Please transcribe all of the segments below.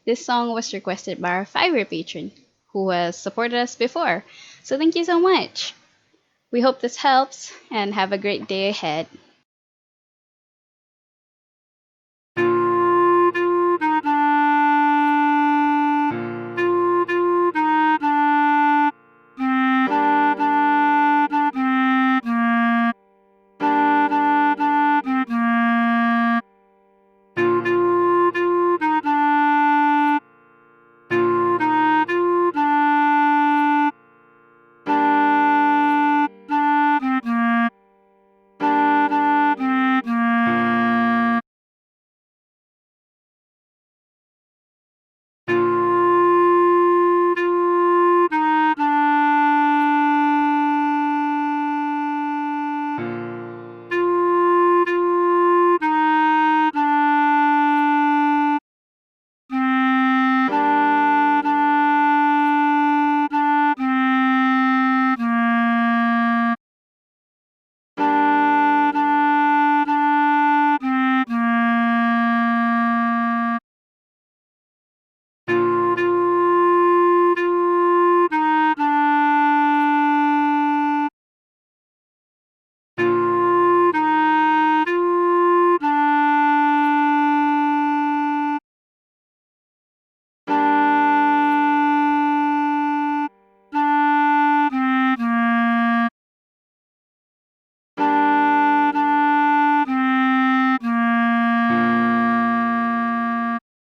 This song was requested by our Fiverr patron, who has supported us before. So thank you so much. We hope this helps, and have a great day ahead.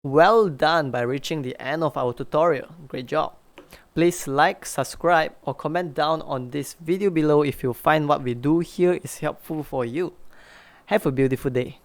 Well done by reaching the end of our tutorial. Great job. Please like, subscribe, or comment down on this video below if you find what we do here is helpful for you. Have a beautiful day.